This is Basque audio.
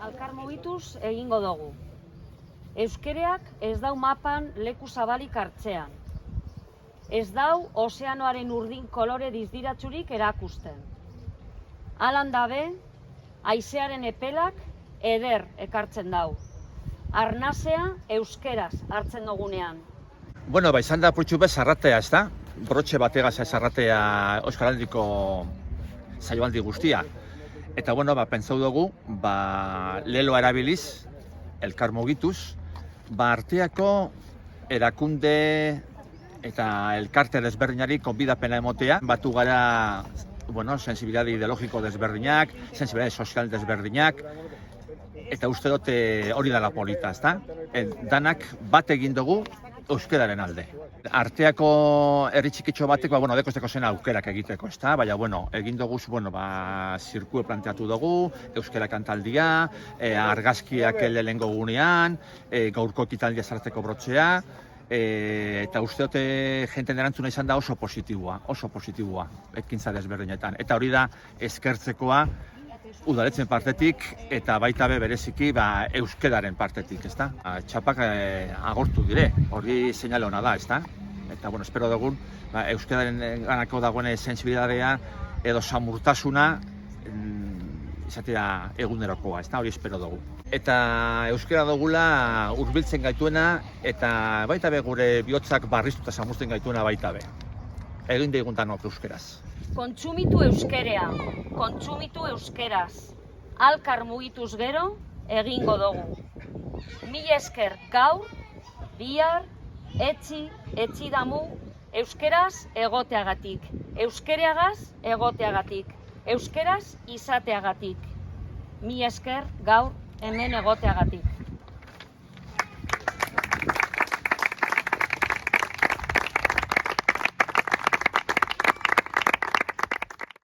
Alkar mugituz egingo dugu. Euskereak ez dau mapan leku zabalik hartzean. Ez dau ozeanoaren urdin kolore dizdiratsurik erakusten. Alan dabe, haizearen epelak eder ekartzen dau. Arnasea euskeraz hartzen dugunean. Bueno, izan da purtsu bez zarratea, ez da? Brotxe bategaz zarratea Euskaraldiko saioaldi guztia. Eta, bueno, pentsau dugu, leloa erabiliz, elkar mugituz, arteako erakunde eta elkarte desberdinari konbidapena emotea. Batu gara, sensibilitate ideologiko desberdinak, sensibilitate sozial desberdinak, eta uste dut hori dela polita, ezta? Danak bat egin dugu euskararen alde. Arteako herri txikitxo bateko, dekosteko zen aukerak egiteko, ezta? Baina, egin dugu, zirkue planteatu dugu, euskara kantaldia, argazkiak lehengo gunean, gaurko ekitaldia zarteko brotxea, eta uste dute jenten erantzuna izan da oso positiboa, ekintza desberdinetan. Eta hori da eskertzekoa udaletxen partetik eta baita bereziki euskararen partetik, ezta? Txapak agortu dire, hori seinale ona da, ezta? Eta, espero dugun, euskararen ganako dagoen sensibilitatea edo samurtasuna izatea egunerokoa, ezta? Hori espero dugu. Eta euskara dugula hurbiltzen gaituena eta baita gure bihotzak barriztuta samurtzen gaituena baita egin deiguntanok euskeraz. Kontsumitu euskerea, kontsumitu euskeraz. Alkar mugituz gero egingo dugu. Mila esker gaur, bihar, etzi damu, euskeraz egoteagatik. Euskereagaz egoteagatik. Euskeraz izateagatik. Mila esker gaur hemen egoteagatik.